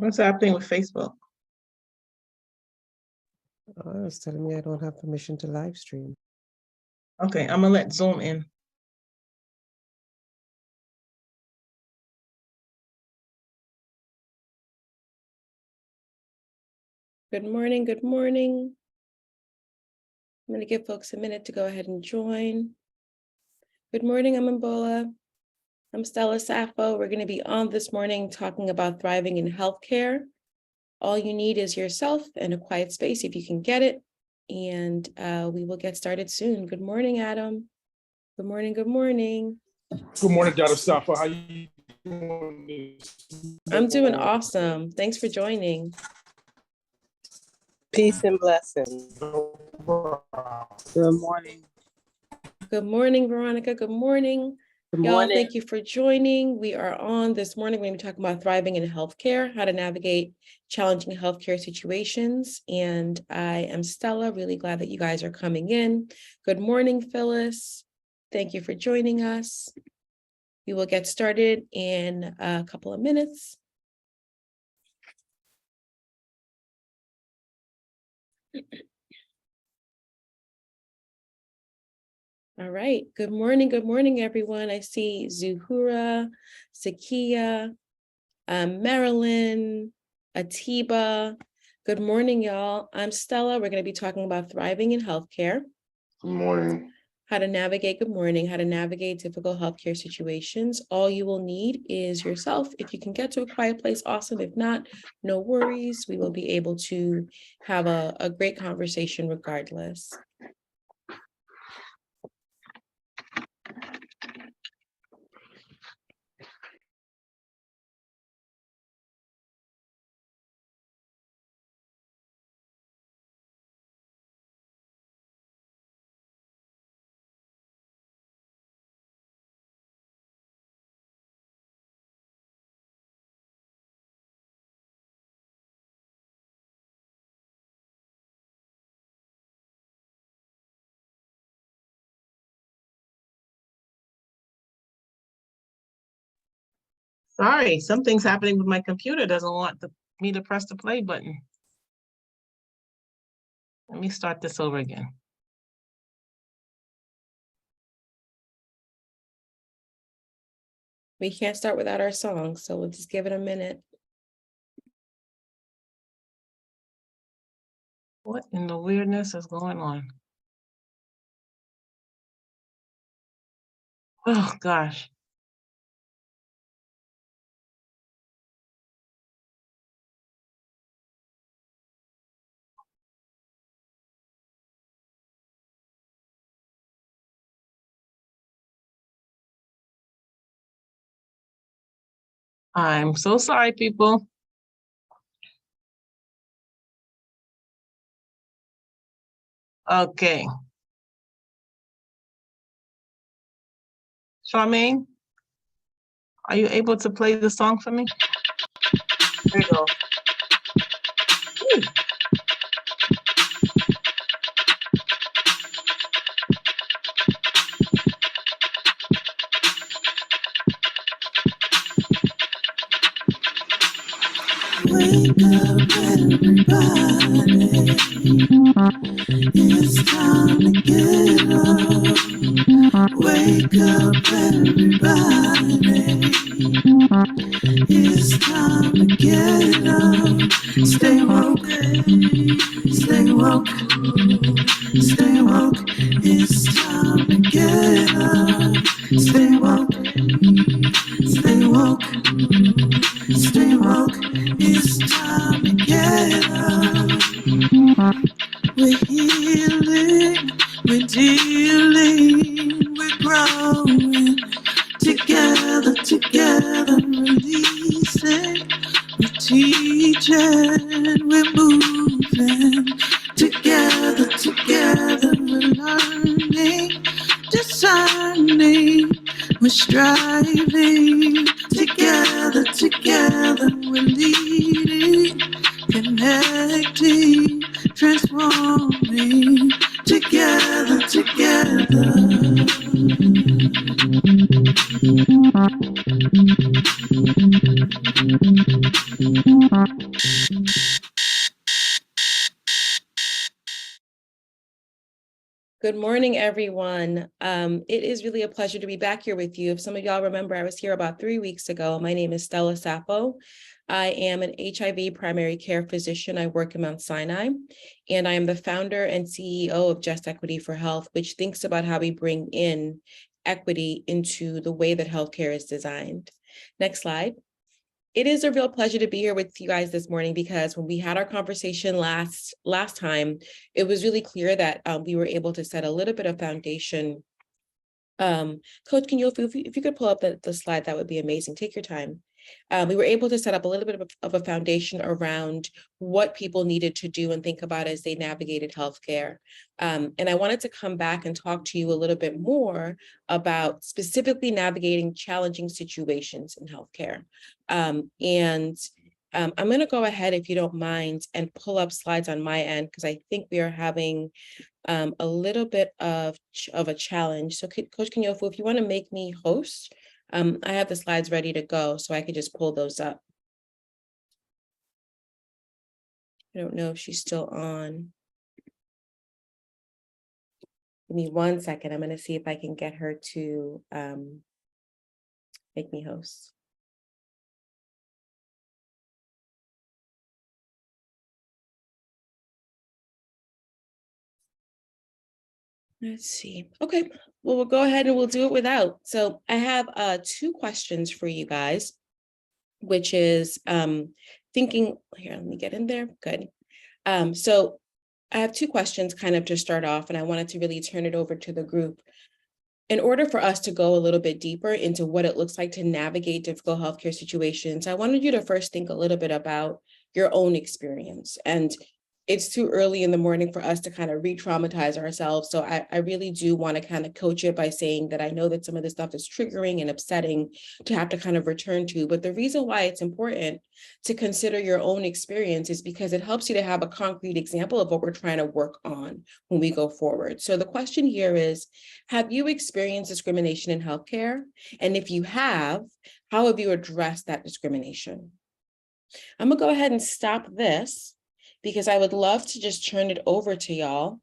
What's happening with Facebook? It's telling me I don't have permission to live stream. Okay, I'm gonna let Zoom in. Good morning, good morning. I'm gonna give folks a minute to go ahead and join. Good morning, I'm Mbola. I'm Stella Safo. We're gonna be on this morning talking about thriving in healthcare. All you need is yourself and a quiet space if you can get it. And we will get started soon. Good morning, Adam. Good morning, good morning. Good morning, Dr. Safo. How you doing? I'm doing awesome. Thanks for joining. Peace and blessings. Good morning. Good morning, Veronica. Good morning. Good Y'all, morning. thank you for joining. We are on this morning. We're going to be talking about thriving in healthcare, how to navigate challenging healthcare situations. And I am Stella, really glad that you guys are coming in. Good morning, Phyllis. Thank you for joining us. We will get started in a couple of minutes. All right. Good morning, everyone. I see Zuhura, Sakia, Marilyn, Atiba. Good morning, y'all. I'm Stella. We're going to be talking about thriving in healthcare. Good morning. How to navigate difficult healthcare situations. All you will need is yourself. If you can get to a quiet place, awesome. If not, no worries. We will be able to have a great conversation regardless. Sorry, something's happening with my computer. Doesn't want me to press the play button. Let me start this over again. We can't start without our song, so we'll just give it a minute. What in the weirdness is going on? Oh, gosh. I'm so sorry, people. Okay. Charmaine, are you able to play the song for me? There you go. Ooh. Wake up, everybody. It's time to get up. Wake up, everybody. It's time to get up. Stay woke, stay woke, stay woke. It's time to get up. Stay woke, stay woke, stay woke. It's time to get up. We're healing, we're dealing, we're growing. Together, together, releasing. We're teaching, we're moving. Together, together, we're learning, discerning. We're striving. Together, together, we're leading, connecting, transforming. Together, together. Good morning, everyone. It is really a pleasure to be back here with you. If some of y'all remember, I was here about 3 weeks ago. My name is Stella Safo. I am an HIV primary care physician. I work in Mount Sinai, and I am the founder and CEO of Just Equity for Health, which thinks about how we bring in equity into the way that healthcare is designed. Next slide. It is a real pleasure to be here with you guys this morning, because when we had our conversation last time, it was really clear that we were able to set a little bit of foundation. Coach, can you, if you could pull up the slide, that would be amazing. Take your time. We were able to set up a little bit of a foundation around what people needed to do and think about as they navigated healthcare. And I wanted to come back and talk to you a little bit more about specifically navigating challenging situations in healthcare. I'm going to go ahead, if you don't mind, and pull up slides on my end, because I think we are having a little bit of a challenge. So Coach Kenyofu, if you want to make me host, I have the slides ready to go, so I could just pull those up. I don't know if she's still on. Give me 1 second. I'm going to see if I can get her to make me host. Let's see. Okay, well, we'll go ahead and we'll do it without. So I have 2 questions for you guys, which is thinking, here, let me get in there. Good. So I have 2 questions kind of to start off, and I wanted to really turn it over to the group. In order for us to go a little bit deeper into what it looks like to navigate difficult healthcare situations, I wanted you to first think a little bit about your own experience. And it's too early in the morning for us to kind of re-traumatize ourselves. So I really do want to kind of coach it by saying that I know that some of this stuff is triggering and upsetting to have to kind of return to. But the reason why it's important to consider your own experience is because it helps you to have a concrete example of what we're trying to work on when we go forward. So the question here is, have you experienced discrimination in healthcare? And if you have, how have you addressed that discrimination? I'm gonna go ahead and stop this, because I would love to just turn it over to y'all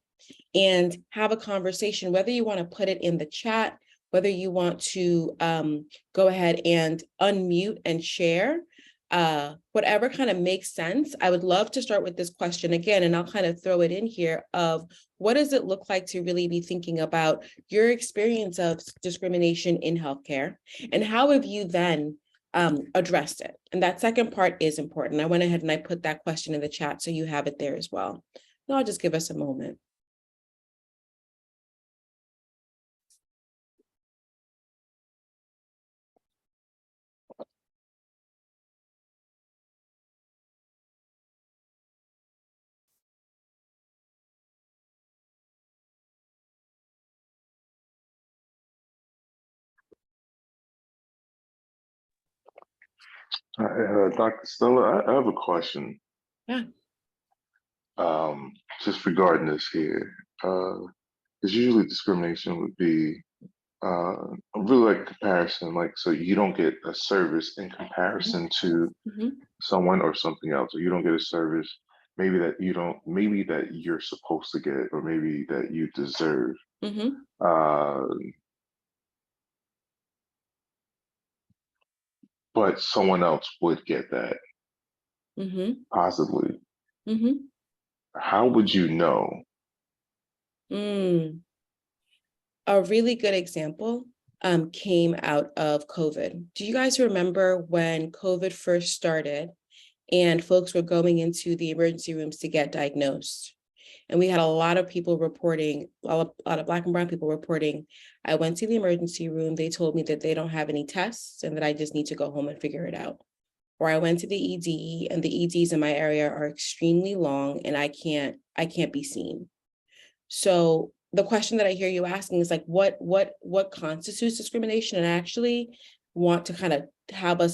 and have a conversation, whether you want to put it in the chat, whether you want to go ahead and unmute and share, whatever kind of makes sense. I would love to start with this question again, and I'll kind of throw it in here of what does it look like to really be thinking about your experience of discrimination in healthcare, and how have you then addressed it? And that second part is important. I went ahead and I put that question in the chat, so you have it there as well. And I'll just give us a moment. Dr. Stella, I have a question. Yeah. Just regarding this here, because usually discrimination would be really like comparison, like, so you don't get a service in comparison to someone or something else, or you don't get a service maybe that you're supposed to get, or maybe that you deserve. But someone else would get that, possibly. How would you know? A really good example came out of COVID. Do you guys remember when COVID first started and folks were going into the emergency rooms to get diagnosed? And we had a lot of people reporting, a lot of Black and Brown people reporting, I went to the emergency room, they told me that they don't have any tests and that I just need to go home and figure it out. Or I went to the ED and the EDs in my area are extremely long and I can't be seen. So the question that I hear you asking is like, what constitutes discrimination? And I actually want to kind of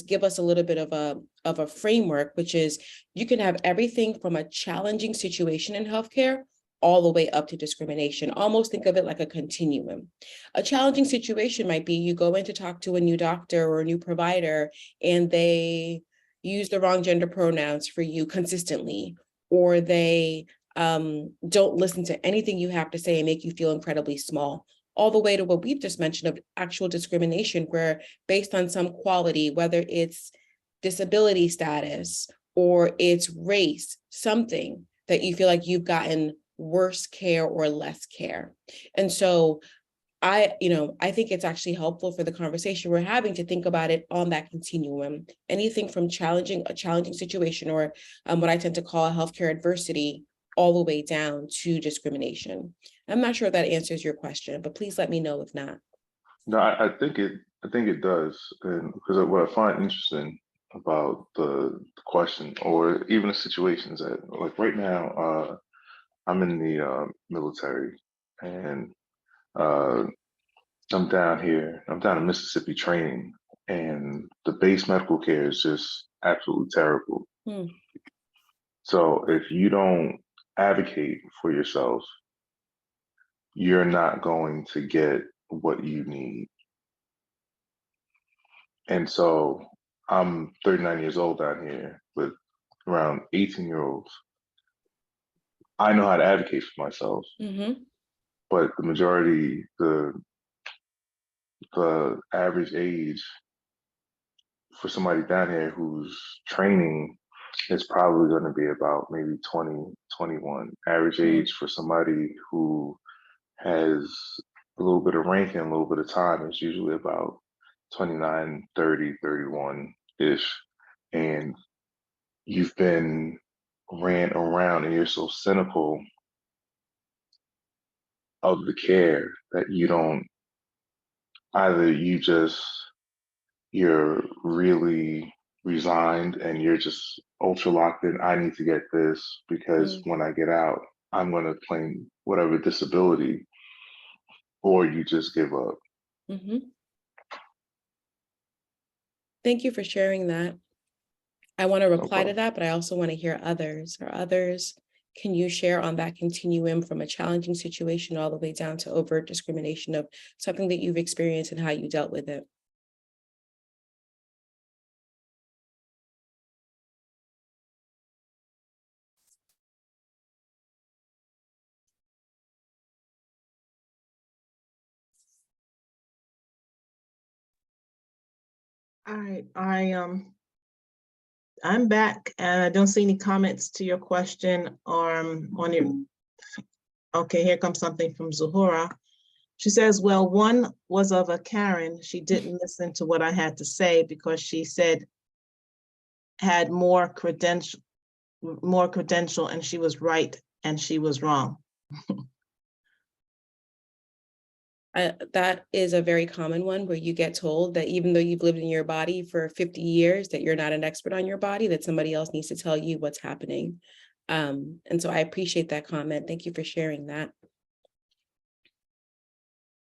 give us a little bit of a framework, which is you can have everything from a challenging situation in healthcare all the way up to discrimination. Almost think of it like a continuum. A challenging situation might be you go in to talk to a new doctor or a new provider and they use the wrong gender pronouns for you consistently, or they don't listen to anything you have to say and make you feel incredibly small, all the way to what we've just mentioned of actual discrimination, where based on some quality, whether it's disability status or it's race, something that you feel like you've gotten worse care or less care. And so I think it's actually helpful for the conversation we're having to think about it on that continuum. Anything from a challenging situation, or what I tend to call a healthcare adversity, all the way down to discrimination. I'm not sure if that answers your question, but please let me know if not. No, I think it does, and because what I find interesting about the question, or even the situations that, like right now, I'm in the military, and I'm down here. I'm down in Mississippi training, and the base medical care is just absolutely terrible. Hmm. So if you don't advocate for yourself, you're not going to get what you need. And so I'm 39 years old down here with around 18-year-olds. I know how to advocate for myself, but the majority, the average age for somebody down here who's training is probably going to be about maybe 20, 21. Average age for somebody who has a little bit of rank and a little bit of time is usually about 29, 30, 31-ish. And you've been ran around and you're so cynical of the care that you don't, either you're really resigned and you're just ultra locked in. I need to get this because when I get out, I'm going to claim whatever disability, or you just give up. Thank you for sharing that. I want to reply to problem. that, but I also want to hear others. Can you share on that continuum from a challenging situation all the way down to overt discrimination of something that you've experienced and how you dealt with it? All right, I'm back and I don't see any comments to your question or on your, okay, here comes something from Zuhura. She says, well, one was of a Karen. She didn't listen to what I had to say because she said had more credential, and she was right and she was wrong. That is a very common one where you get told that even though you've lived in your body for 50 years, that you're not an expert on your body, that somebody else needs to tell you what's happening. And so I appreciate that comment. Thank you for sharing that.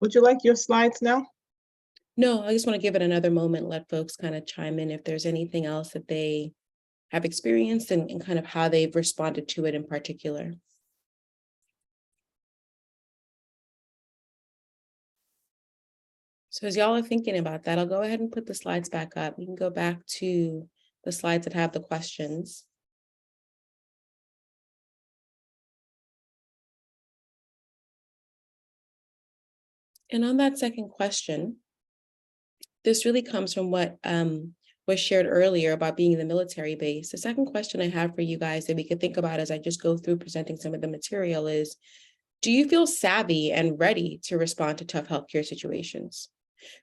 Would you like your slides now? No, I just want to give it another moment, let folks kind of chime in if there's anything else that they have experienced and kind of how they've responded to it in particular. So as y'all are thinking about that, I'll go ahead and put the slides back up. We can go back to the slides that have the questions. And on that second question, this really comes from what was shared earlier about being in the military base. The second question I have for you guys that we could think about as I just go through presenting some of the material is, do you feel savvy and ready to respond to tough healthcare situations?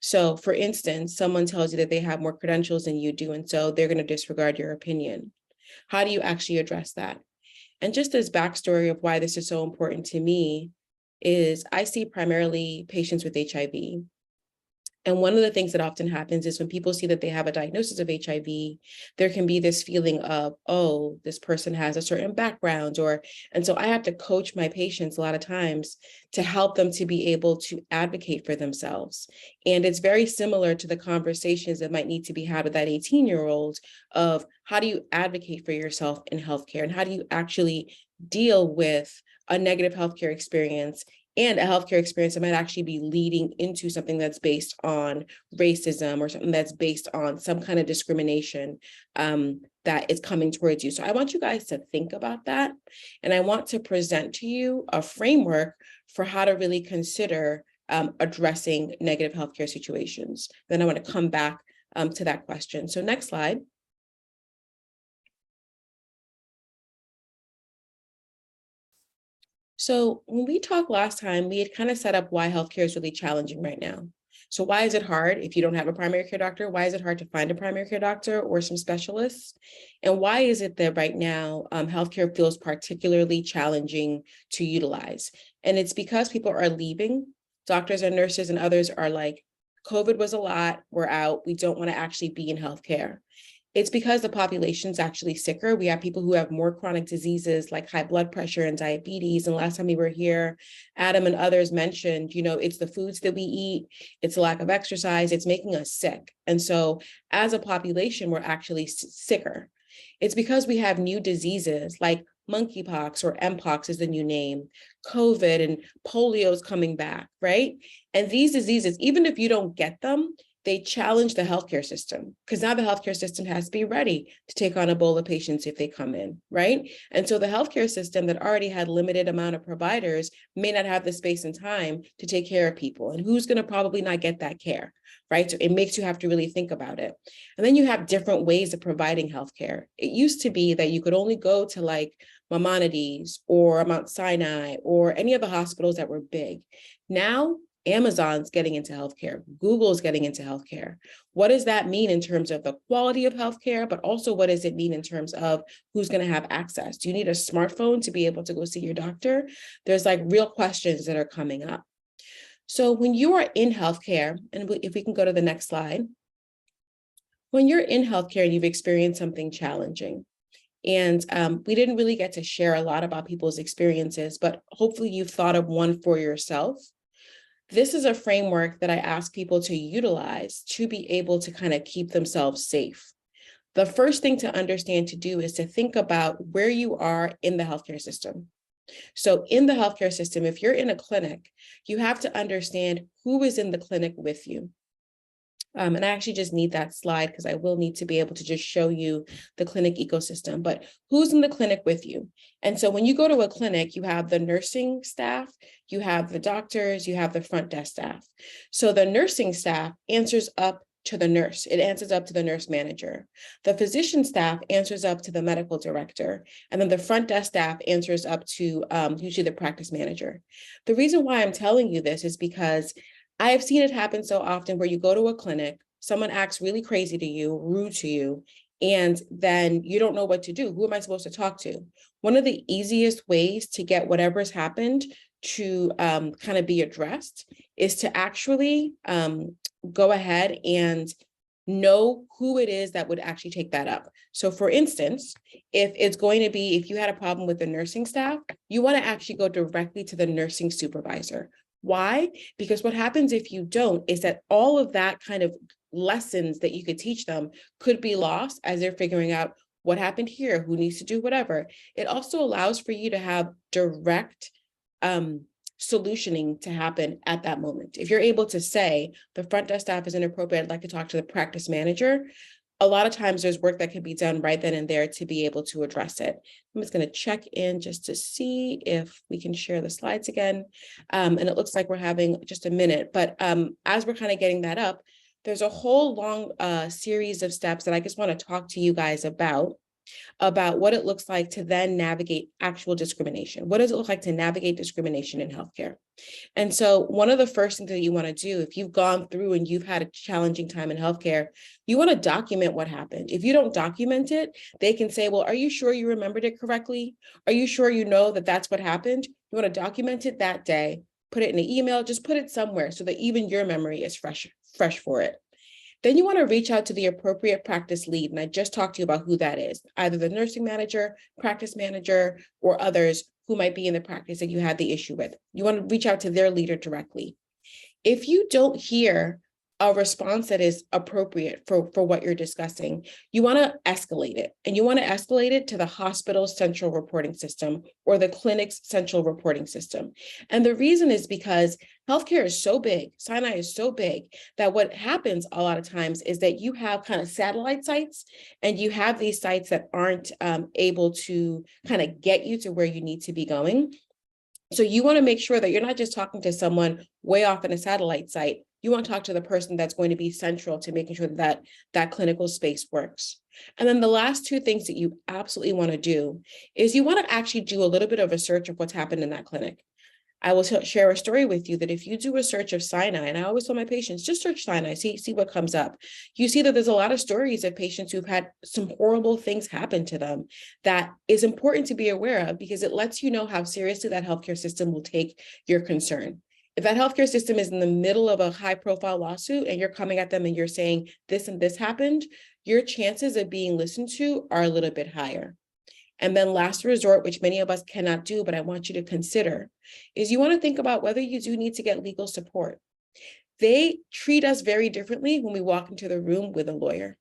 So for instance, someone tells you that they have more credentials than you do, and so they're going to disregard your opinion. How do you actually address that? And just as backstory of why this is so important to me is I see primarily patients with HIV. And one of the things that often happens is when people see that they have a diagnosis of HIV, there can be this feeling of, oh, this person has a certain background, and so I have to coach my patients a lot of times to help them to be able to advocate for themselves. And it's very similar to the conversations that might need to be had with that 18-year-old of how do you advocate for yourself in healthcare, and how do you actually deal with a negative healthcare experience and a healthcare experience that might actually be leading into something that's based on racism or something that's based on some kind of discrimination that is coming towards you. So I want you guys to think about that. And I want to present to you a framework for how to really consider addressing negative healthcare situations. Then I want to come back to that question. So next slide. So when we talked last time, we had kind of set up why healthcare is really challenging right now. So why is it hard if you don't have a primary care doctor? Why is it hard to find a primary care doctor or some specialists? And why is it that right now healthcare feels particularly challenging to utilize? And it's because people are leaving. Doctors and nurses and others are like, COVID was a lot, we're out, we don't want to actually be in healthcare. It's because the population's actually sicker. We have people who have more chronic diseases like high blood pressure and diabetes. And last time we were here, Adam and others mentioned, it's the foods that we eat, it's the lack of exercise, it's making us sick. And so as a population, we're actually sicker. It's because we have new diseases like monkeypox or mpox is the new name, COVID and polio is coming back, right? And these diseases, even if you don't get them, they challenge the healthcare system because now the healthcare system has to be ready to take on Ebola patients if they come in, right? And so the healthcare system that already had limited amount of providers may not have the space and time to take care of people. And who's going to probably not get that care, right? So it makes you have to really think about it. And then you have different ways of providing healthcare. It used to be that you could only go to like Maimonides or Mount Sinai or any of the hospitals that were big. Now, Amazon's getting into healthcare. Google's getting into healthcare. What does that mean in terms of the quality of healthcare, but also what does it mean in terms of who's going to have access? Do you need a smartphone to be able to go see your doctor? There's like real questions that are coming up. So when you are in healthcare, and if we can go to the next slide, when you're in healthcare and you've experienced something challenging, and we didn't really get to share a lot about people's experiences, but hopefully you've thought of one for yourself. This is a framework that I ask people to utilize to be able to kind of keep themselves safe. The first thing to understand to do is to think about where you are in the healthcare system. So in the healthcare system, if you're in a clinic, you have to understand who is in the clinic with you. And I actually just need that slide because I will need to be able to just show you the clinic ecosystem, but who's in the clinic with you? And so when you go to a clinic, you have the nursing staff, you have the doctors, you have the front desk staff. So the nursing staff answers up to the nurse. It answers up to the nurse manager. The physician staff answers up to the medical director. And then the front desk staff answers up to usually the practice manager. The reason why I'm telling you this is because I have seen it happen so often where you go to a clinic, someone acts really crazy to you, rude to you, and then you don't know what to do. Who am I supposed to talk to? One of the easiest ways to get whatever's happened to kind of be addressed is to actually go ahead and know who it is that would actually take that up. So for instance, if it's going to be, if you had a problem with the nursing staff, you want to actually go directly to the nursing supervisor. Why? Because what happens if you don't is that all of that kind of lessons that you could teach them could be lost as they're figuring out what happened here, who needs to do whatever. It also allows for you to have direct solutioning to happen at that moment. If you're able to say the front desk staff is inappropriate, I'd like to talk to the practice manager, a lot of times there's work that can be done right then and there to be able to address it. I'm just going to check in just to see if we can share the slides again. And it looks like we're having just a minute, but as we're kind of getting that up, there's a whole long series of steps that I just want to talk to you guys about what it looks like to then navigate actual discrimination. What does it look like to navigate discrimination in healthcare? And so one of the first things that you want to do, if you've gone through and you've had a challenging time in healthcare, you want to document what happened. If you don't document it, they can say, well, are you sure you remembered it correctly? Are you sure you know that that's what happened? You want to document it that day, put it in an email, just put it somewhere so that even your memory is fresh for it. Then you want to reach out to the appropriate practice lead. And I just talked to you about who that is, either the nursing manager, practice manager, or others who might be in the practice that you had the issue with. You want to reach out to their leader directly. If you don't hear a response that is appropriate for what you're discussing. You want to escalate it, and you want to escalate it to the hospital's central reporting system or the clinic's central reporting system. And the reason is because healthcare is so big, Sinai is so big, that what happens a lot of times is that you have kind of satellite sites, and you have these sites that aren't able to kind of get you to where you need to be going. So you want to make sure that you're not just talking to someone way off in a satellite site. You want to talk to the person that's going to be central to making sure that that clinical space works. And then the last two things that you absolutely want to do is you want to actually do a little bit of a search of what's happened in that clinic. I will share a story with you that if you do a search of Sinai, and I always tell my patients, just search Sinai, see what comes up. You see that there's a lot of stories of patients who've had some horrible things happen to them that is important to be aware of, because it lets you know how seriously that healthcare system will take your concern. If that healthcare system is in the middle of a high profile lawsuit and you're coming at them and you're saying this and this happened, your chances of being listened to are a little bit higher. And then last resort, which many of us cannot do, but I want you to consider, is you want to think about whether you do need to get legal support. They treat us very differently when we walk into the room with a lawyer.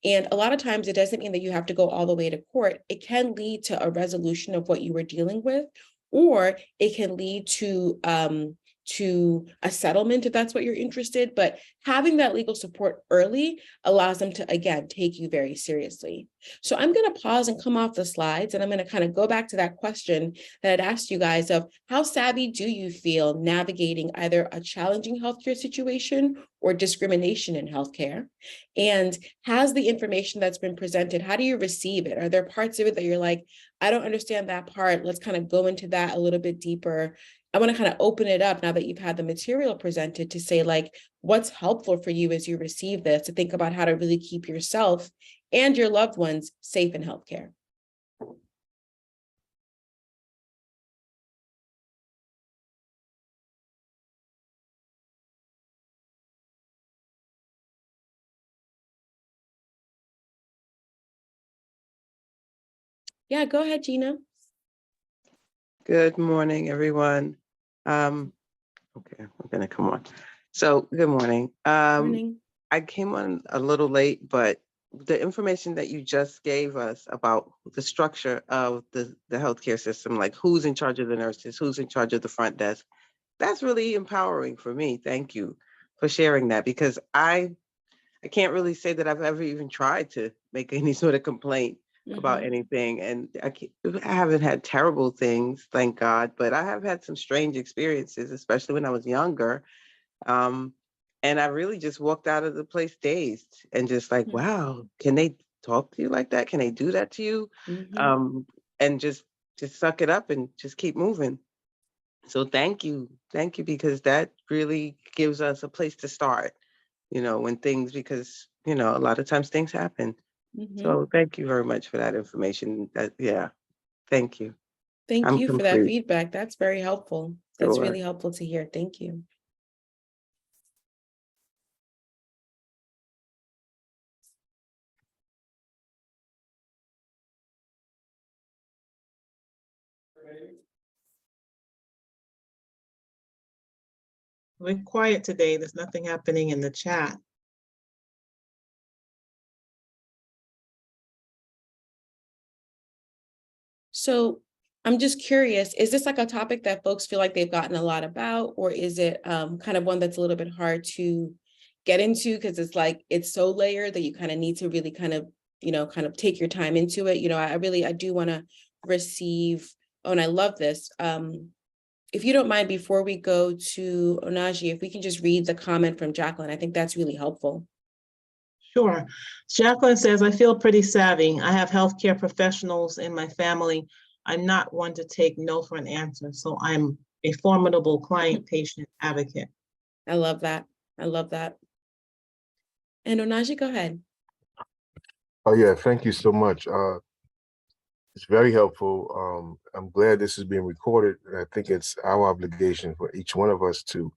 And a lot of times it doesn't mean that you have to go all the way to court. It can lead to a resolution of what you were dealing with, or it can lead to a settlement if that's what you're interested. But having that legal support early allows them to, again, take you very seriously. So I'm going to pause and come off the slides, and I'm going to kind of go back to that question that I'd asked you guys of how savvy do you feel navigating either a challenging healthcare situation or discrimination in healthcare? And has the information that's been presented, how do you receive it? Are there parts of it that you're like, I don't understand that part. Let's kind of go into that a little bit deeper. I want to kind of open it up now that you've had the material presented to say, like, what's helpful for you as you receive this, to think about how to really keep yourself and your loved ones safe in healthcare. Yeah, go ahead, Gina. Good morning, everyone. Okay, I'm gonna come on. So, good morning. Morning. I came on a little late, but the information that you just gave us about the structure of the healthcare system, like who's in charge of the nurses, who's in charge of the front desk, that's really empowering for me. Thank you for sharing that, because I can't really say that I've ever even tried to make any sort of complaint about anything. And I haven't had terrible things, thank God, but I have had some strange experiences, especially when I was younger. And I really just walked out of the place dazed and just like, wow, can they talk to you like that? Can they do that to you? And just suck it up and just keep moving. So thank you, because that really gives us a place to start, when things, because, a lot of times things happen. So thank you very much for that information. Thank you. Thank I'm you for that complete. feedback. That's very helpful. That's Sure. really helpful to hear. Thank you. We're quiet today. There's nothing happening in the chat. So I'm just curious, is this like a topic that folks feel like they've gotten a lot about, or is it kind of one that's a little bit hard to get into because it's like, it's so layered that you kind of need to really kind of take your time into it? I do want to receive, oh, and I love this. If you don't mind, before we go to Onaji, if we can just read the comment from Jacqueline, I think that's really helpful. Sure. Jacqueline says, I feel pretty savvy. I have healthcare professionals in my family. I'm not one to take no for an answer. So I'm a formidable client, patient, advocate. I love that. I love that. And Onaji, go ahead. Oh yeah, thank you so much. It's very helpful. I'm glad this is being recorded. And I think it's our obligation for each one of us to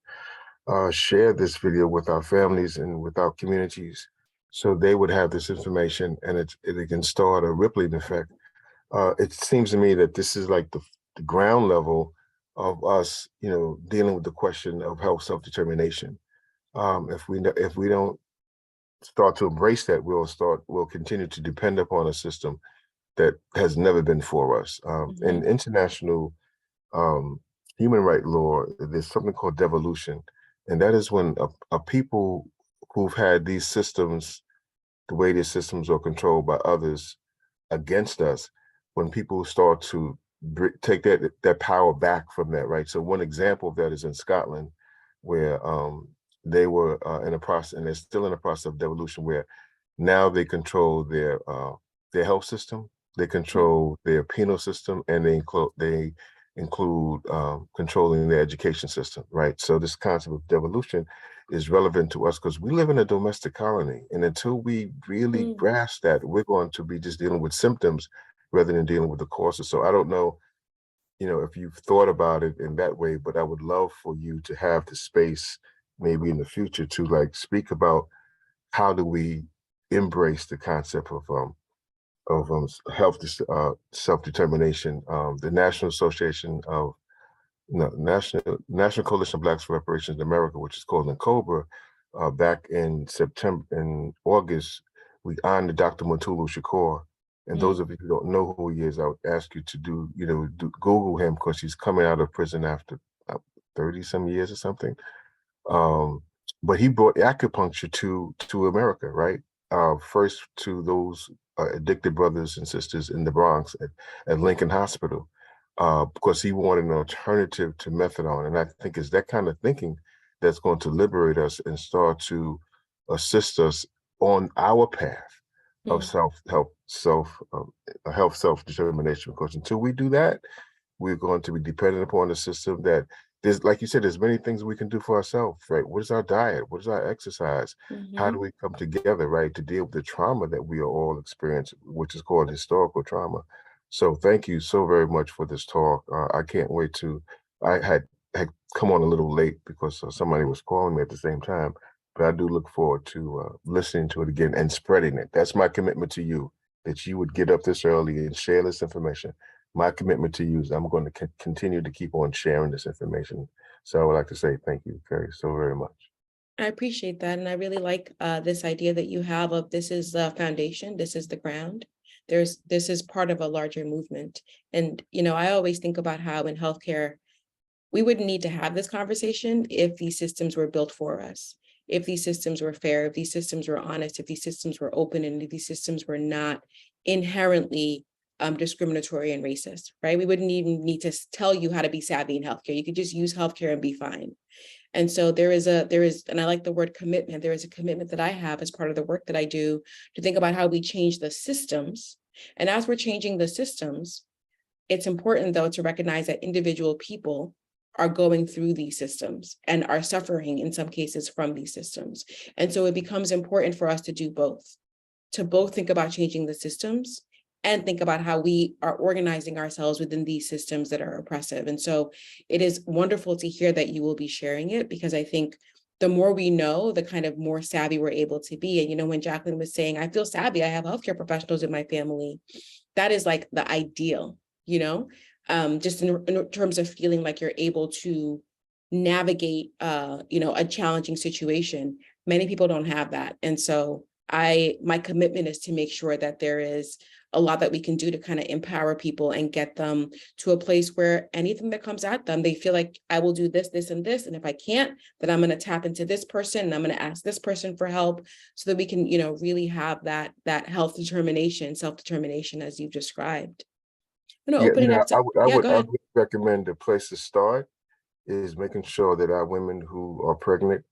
share this video with our families and with our communities, so they would have this information and it can start a rippling effect. It seems to me that this is like the ground level of us, dealing with the question of health self-determination. If we don't start to embrace that, we'll continue to depend upon a system that has never been for us. In international human right law, there's something called devolution, and that is when a people who've had these systems, the way these systems are controlled by others against us, when people start to take that power back from that, right? So one example of that is in Scotland, where they were in a process, and they're still in a process of devolution, where now they control their health system, they control their penal system, and they include controlling their education system, right? So this concept of devolution is relevant to us because we live in a domestic colony, and until we really grasp that, we're going to be just dealing with symptoms rather than dealing with the causes. So I don't know, if you've thought about it in that way, but I would love for you to have the space maybe in the future to like speak about how do we embrace the concept of health self-determination. The National Association of National Coalition of Blacks for Reparations in America, which is called NCOBRA, back in August, we honored Dr. Mutulu Shakur. And those of you who don't know who he is, I would ask you to Google him because he's coming out of prison after 30 some years or something. But he brought acupuncture to America, right? First to those addicted brothers and sisters in the Bronx at Lincoln Hospital, because he wanted an alternative to methadone. And I think it's that kind of thinking that's going to liberate us and start to assist us on our path of self-determination. Because until we do that, we're going to be dependent upon a system that there's, like you said, there's many things we can do for ourselves, right? What is our diet? What is our exercise? How do we come together, right, to deal with the trauma that we are all experiencing, which is called historical trauma? So thank you so very much for this talk. I can't wait I had come on a little late because somebody was calling me at the same time, but I do look forward to listening to it again and spreading it. That's my commitment to you, that you would get up this early and share this information. My commitment to you is I'm going to continue to keep on sharing this information. So I would like to say thank you so very much. I appreciate that. And I really like this idea that you have of this is the foundation, this is the ground. This is part of a larger movement. And, I always think about how in healthcare, we wouldn't need to have this conversation if these systems were built for us, if these systems were fair, if these systems were honest, if these systems were open, and if these systems were not inherently discriminatory and racist, right? We wouldn't even need to tell you how to be savvy in healthcare. You could just use healthcare and be fine. And so there is, and I like the word commitment. There is a commitment that I have as part of the work that I do to think about how we change the systems. And as we're changing the systems, it's important though to recognize that individual people are going through these systems and are suffering in some cases from these systems. And so it becomes important for us to do both, to both think about changing the systems and think about how we are organizing ourselves within these systems that are oppressive. And so it is wonderful to hear that you will be sharing it, because I think the more we know, the kind of more savvy we're able to be. And, when Jacqueline was saying, I feel savvy, I have healthcare professionals in my family, that is like the ideal, just in terms of feeling like you're able to navigate, a challenging situation. Many people don't have that. And so my commitment is to make sure that there is a lot that we can do to kind of empower people and get them to a place where anything that comes at them, they feel like I will do this, this, and this. And if I can't, then I'm going to tap into this person and I'm going to ask this person for help so that we can, really have that health determination, self-determination as you've described. I'm going to open it up to, I go ahead. would recommend the place to start is making sure that our women who are pregnant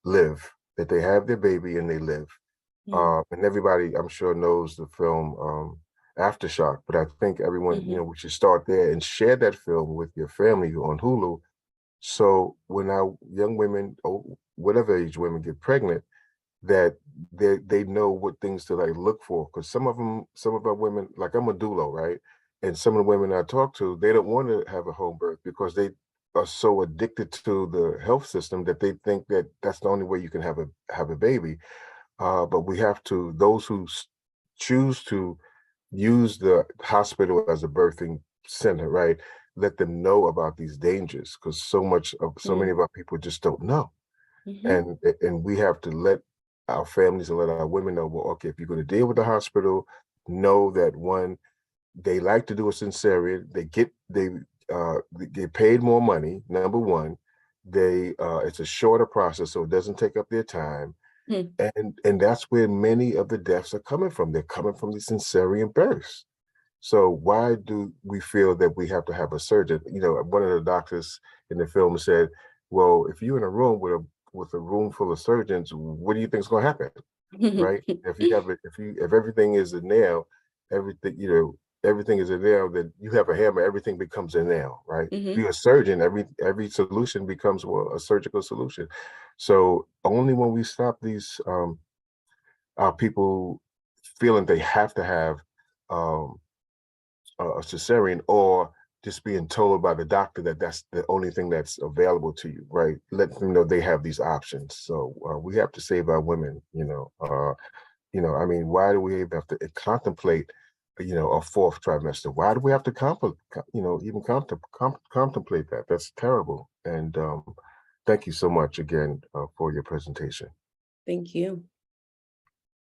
live, that they have their baby and they live. And everybody, I'm sure, knows the film Aftershock, but I think everyone, we should start there and share that film with your family on Hulu. So when our young women, or whatever age women, get pregnant, that they know what things to like look for. Because some of our women, like I'm a doula, right? And some of the women I talk to, they don't want to have a home birth because they are so addicted to the health system that they think that that's the only way you can have a baby. But we have to, those who choose to use the hospital as a birthing center, right? Let them know about these dangers, because so many of our people just don't know. Mhm. And we have to let our families and let our women know, well, okay, if you're going to deal with the hospital, know that one, they like to do a cesarean. They get paid more money. Number one, it's a shorter process, so it doesn't take up their time. Hmm. And that's where many of the deaths are coming from. They're coming from the cesarean births. So why do we feel that we have to have a surgeon? You know, one of the doctors in the film said, "Well, if you're in a room with a room full of surgeons, what do you think is going to happen?" Right? If everything is a nail, everything is a nail. Then you have a hammer, everything becomes a nail, right? If Mhm. you're a surgeon, every solution becomes, well, a surgical solution. So only when we stop these our people feeling they have to have um, a cesarean, or just being told by the doctor that that's the only thing that's available to you, right? Let them know they have these options. So we have to save our women, I mean, why do we even have to contemplate, a fourth trimester? Why do we have to even contemplate that? That's terrible. And thank you so much again for your presentation. Thank you.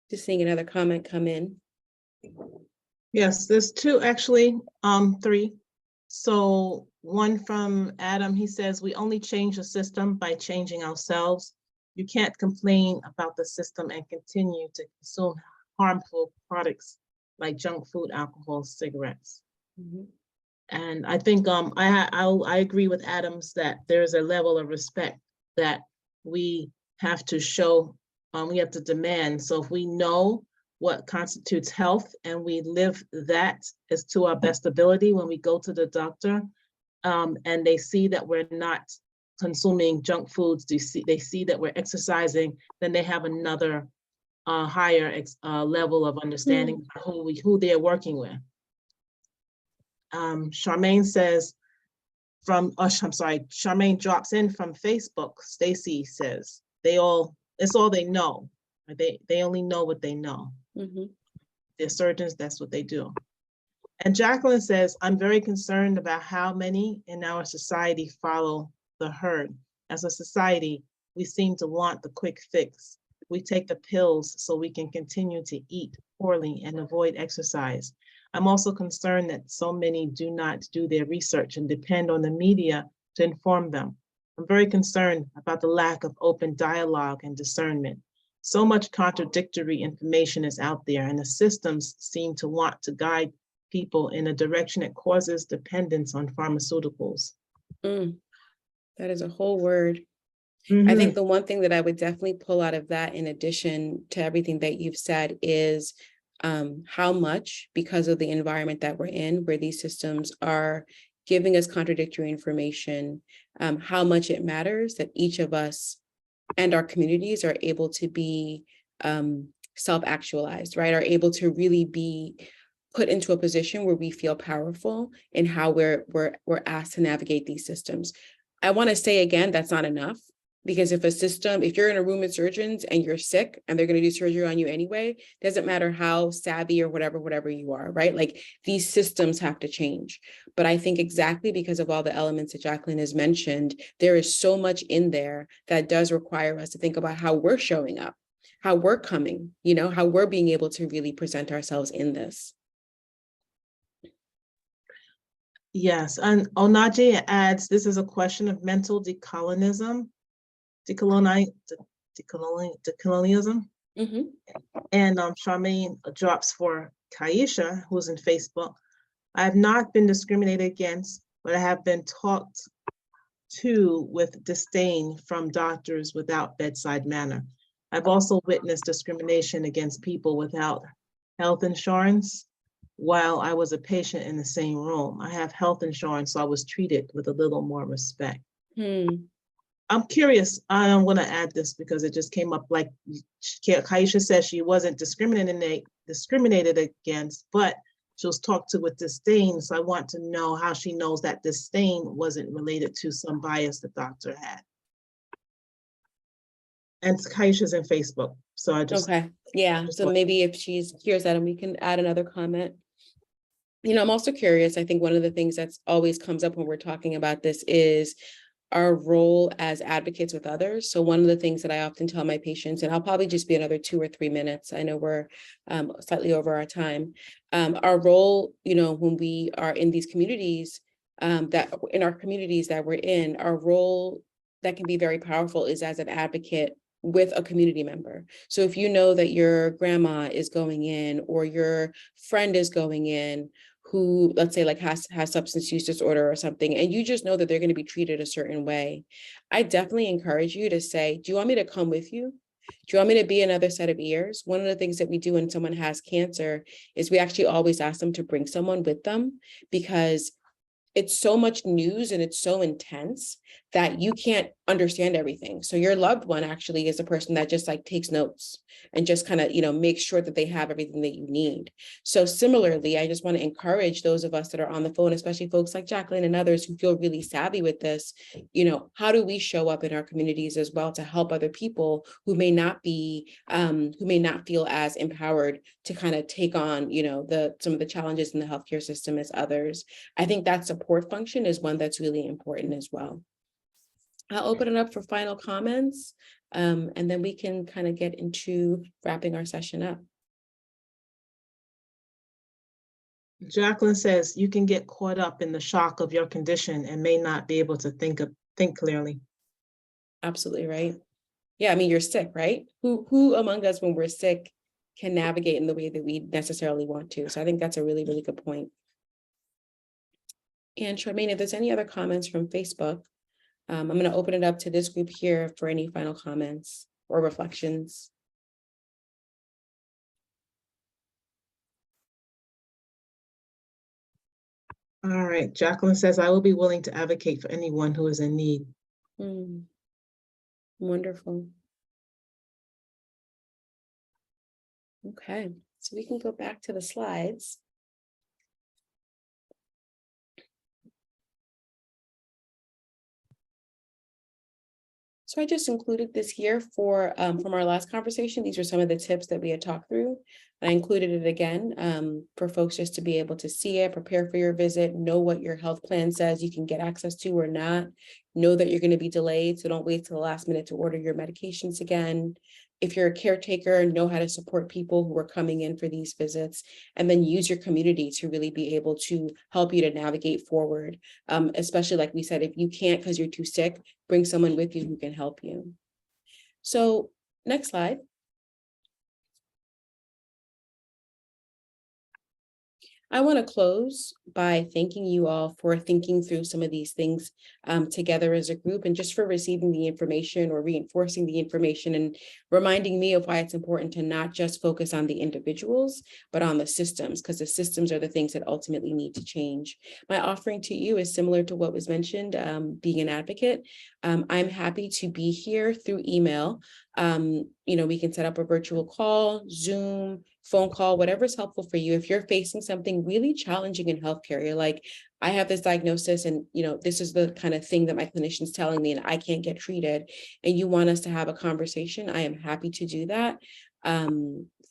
Just seeing another comment come in. Yes, there's two, actually, three. So one from Adam, he says, we only change the system by changing ourselves. You can't complain about the system and continue to consume harmful products like junk food, alcohol, cigarettes. Mhm. And I think I agree with Adams that there's a level of respect that we have to show, we have to demand. So if we know what constitutes health and we live that as to our best ability when we go to the doctor, and they see that we're not consuming junk foods, they see that we're exercising, then they have another higher level of understanding who they're working with. Charmaine says Charmaine drops in from Facebook. Stacy says it's all they know. They only know what they know. Mhm. They're surgeons, that's what they do. And Jacqueline says, I'm very concerned about how many in our society follow the herd. As a society, we seem to want the quick fix. We take the pills so we can continue to eat poorly and avoid exercise. I'm also concerned that so many do not do their research and depend on the media to inform them. I'm very concerned about the lack of open dialogue and discernment. So much contradictory information is out there, and the systems seem to want to guide people in a direction that causes dependence on pharmaceuticals. That is a whole word. I think the one thing that I would definitely pull out of that, in addition to everything that you've said, is how much, because of the environment that we're in, where these systems are giving us contradictory information, how much it matters that each of us and our communities are able to be self-actualized, right? Are able to really be put into a position where we feel powerful in how we're asked to navigate these systems. I want to say again, that's not enough, because if you're in a room with surgeons and you're sick and they're going to do surgery on you anyway, doesn't matter how savvy or whatever you are, right? Like, these systems have to change. But I think exactly because of all the elements that Jacqueline has mentioned, there is so much in there that does require us to think about how we're showing up, how we're coming, how we're being able to really present ourselves in this. Yes, and Onaje adds, this is a question of mental decolonialism. Mm-hmm. And Charmaine drops for Kaisha, who's in Facebook. I have not been discriminated against, but I have been talked to with disdain from doctors without bedside manner. I've also witnessed discrimination against people without health insurance while I was a patient in the same room. I have health insurance, so I was treated with a little more respect. I'm curious, I'm gonna add this because it just came up, like Kaisha says she wasn't discriminated against, but she was talked to with disdain. So I want to know how she knows that disdain wasn't related to some bias the doctor had. And Kaisha's in Facebook, so I just. Okay, yeah, so maybe if she's hears that, and we can add another comment. I'm also curious, I think one of the things that's always comes up when we're talking about this is our role as advocates with others. So one of the things that I often tell my patients, and I'll probably just be another 2 or 3 minutes, I know we're slightly over our time. Our role, when we are in these communities, that in our communities that we're in, our role that can be very powerful is as an advocate with a community member. So if you know that your grandma is going in, or your friend is going in, who, let's say, like has substance use disorder or something, and you just know that they're going to be treated a certain way, I definitely encourage you to say, do you want me to come with you? Do you want me to be another set of ears? One of the things that we do when someone has cancer is we actually always ask them to bring someone with them, because it's so much news and it's so intense that you can't understand everything. So your loved one actually is a person that just like takes notes and just kind of, makes sure that they have everything that you need. So similarly, I just want to encourage those of us that are on the phone, especially folks like Jacqueline and others who feel really savvy with this, how do we show up in our communities as well to help other people who may not feel as empowered to kind of take on, some of the challenges in the healthcare system as others. I think that support function is one that's really important as well. I'll open it up for final comments, and then we can kind of get into wrapping our session up. Jacqueline says you can get caught up in the shock of your condition and may not be able to think clearly. Absolutely right. Yeah, I mean, you're sick, right? Who among us, when we're sick, can navigate in the way that we necessarily want to? So I think that's a really, really good point. And Charmaine, if there's any other comments from Facebook, I'm going to open it up to this group here for any final comments or reflections. All right, Jacqueline says, I will be willing to advocate for anyone who is in need. Wonderful. Okay, so we can go back to the slides. So I just included this here for from our last conversation. These are some of the tips that we had talked through. I included it again for folks just to be able to see it, prepare for your visit, know what your health plan says you can get access to or not, know that you're going to be delayed, so don't wait till the last minute to order your medications again. If you're a caretaker, know how to support people who are coming in for these visits, and then use your community to really be able to help you to navigate forward. Especially like we said, if you can't because you're too sick, bring someone with you who can help you. So next slide. I want to close by thanking you all for thinking through some of these things together as a group, and just for receiving the information or reinforcing the information and reminding me of why it's important to not just focus on the individuals, but on the systems, because the systems are the things that ultimately need to change. My offering to you is similar to what was mentioned, being an advocate. I'm happy to be here through email. We can set up a virtual call, Zoom, phone call, whatever's helpful for you. If you're facing something really challenging in healthcare, you're like, I have this diagnosis and, this is the kind of thing that my clinician's telling me and I can't get treated, and you want us to have a conversation, I am happy to do that.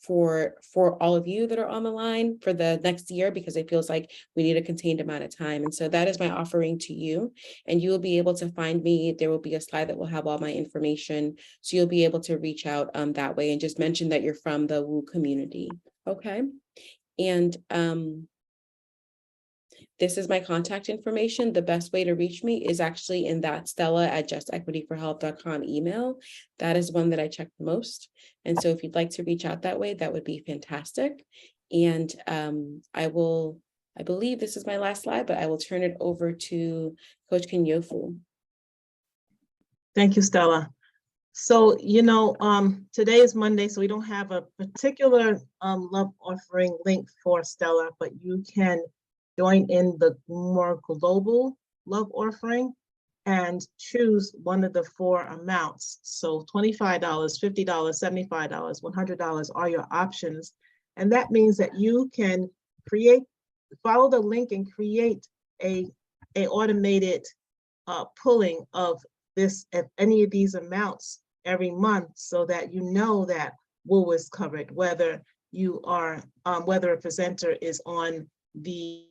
For all of you that are on the line for the next year, because it feels like we need a contained amount of time. And so that is my offering to you, and you will be able to find me. There will be a slide that will have all my information. So you'll be able to reach out that way and just mention that you're from the WU community. Okay. And this is my contact information. The best way to reach me is actually in that stella@justequityforhealth.com email. That is one that I check the most. And so if you'd like to reach out that way, that would be fantastic. And I believe this is my last slide, but I will turn it over to Coach Kenyofu. Thank you, Stella. So, today is Monday, so we don't have a particular love offering link for Stella, but you can join in the more global love offering and choose one of the 4 amounts. So $25, $50, $75, $100 are your options. And that means that you can follow the link and create a automated pulling of any of these amounts every month, so that you know that WU is covered, whether you are, whether a presenter is on the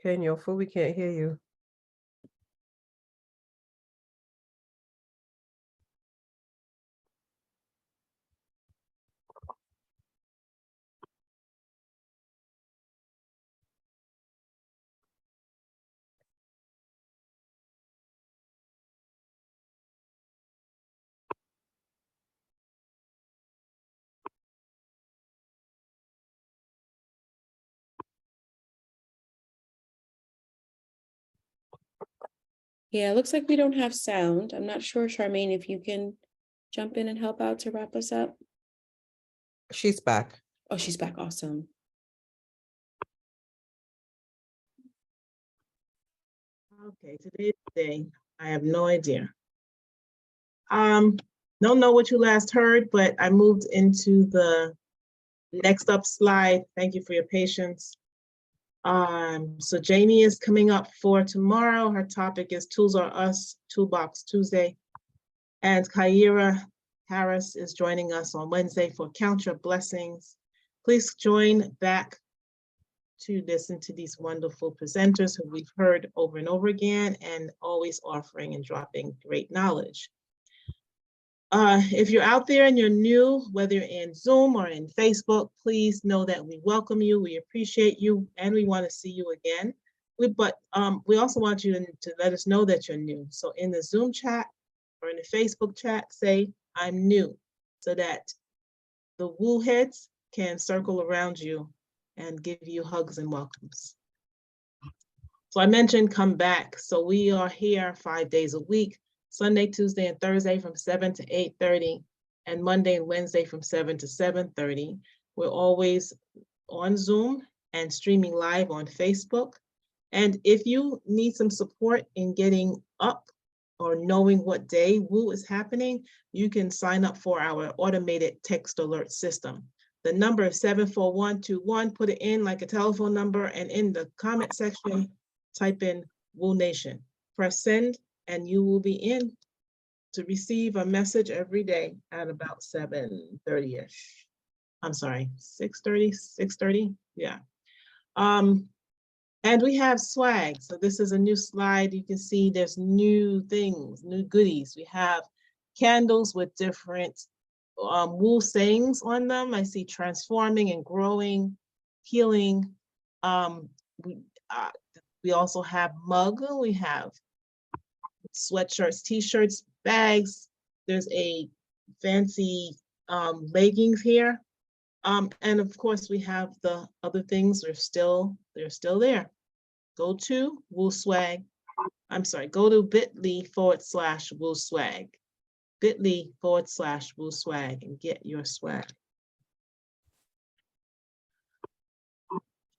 Kenyofu, we can't hear you. Yeah, it looks like we don't have sound. I'm not sure, Charmaine, if you can jump in and help out to wrap us up. She's back. Oh, she's back. Awesome. Okay, today's the day. I have no idea. Don't know what you last heard, but I moved into the next up slide. Thank you for your patience. So Jamie is coming up for tomorrow. Her topic is Tools Are Us, Toolbox Tuesday. And Kyra Harris is joining us on Wednesday for Count Your Blessings. Please join back to listen to these wonderful presenters who we've heard over and over again and always offering and dropping great knowledge. If you're out there and you're new, whether you're in Zoom or in Facebook, please know that we welcome you, we appreciate you, and we want to see you again. We also want you to let us know that you're new. So in the Zoom chat or in the Facebook chat, say, I'm new, so that the woo heads can circle around you and give you hugs and welcomes. So I mentioned come back. So we are here 5 days a week, Sunday, Tuesday, and Thursday from 7 to 8:30, and Monday and Wednesday from 7 to 7:30. We're always on Zoom and streaming live on Facebook. And if you need some support in getting up or knowing what day WOO is happening, you can sign up for our automated text alert system. The number is 74121, put it in like a telephone number, and in the comment section, type in WOO Nation. Press send, and you will be in to receive a message every day at about 7:30-ish. I'm sorry, 6:30, yeah. And we have swag. So this is a new slide. You can see there's new things, new goodies. We have candles with different WOO sayings on them. I see transforming and growing, healing. We also have mug. We have sweatshirts, t-shirts, bags. There's a fancy leggings here. And of course, we have the other things. They're still there. Go to WOO Swag. I'm sorry, go to bit.ly/WOO Swag. bit.ly/WOO Swag and get your swag.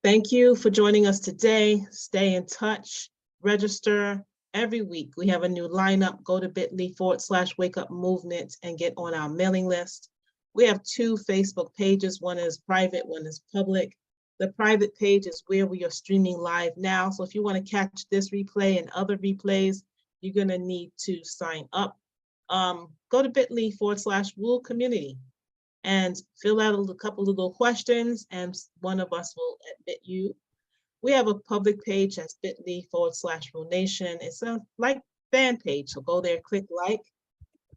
Thank you for joining us today. Stay in touch, register every week. We have a new lineup. Go to bit.ly/Wake Up Movement and get on our mailing list. We have 2 Facebook pages. One is private, one is public. The private page is where we are streaming live now. So if you want to catch this replay and other replays, you're going to need to sign up. Go to bit.ly/WOO Community and fill out a couple of little questions, and one of us will admit you. We have a public page that's bit.ly/WOO Nation. It's a like fan page, so go there, click like.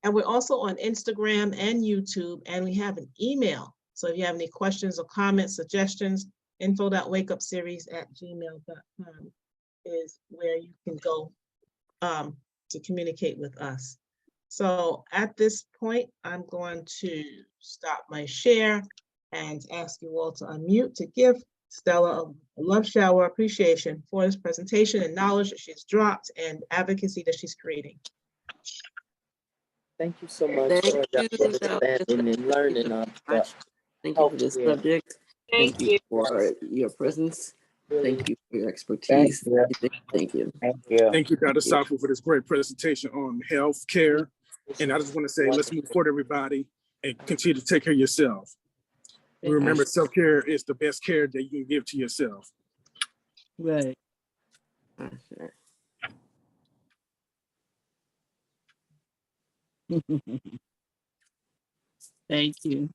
And we're also on Instagram and YouTube, and we have an email. So if you have any questions or comments, suggestions, info.wakeupseries@gmail.com is where you can go to communicate with us. So at this point, I'm going to stop my share and ask you all to unmute to give Stella a love shower appreciation for this presentation and knowledge that she's dropped and advocacy that she's creating. Thank you so much Thank for you. That was understanding and learning of the Thank you for this healthcare. subject. Thank you for your presence. Thank you for your expertise. Thank you. Thank you, Dr. Safo, for this great presentation on health care. And I just want to say, let's move forward, everybody, and continue to take care of yourself. Remember, self-care is the best care that you can give to yourself. Right. Thank you.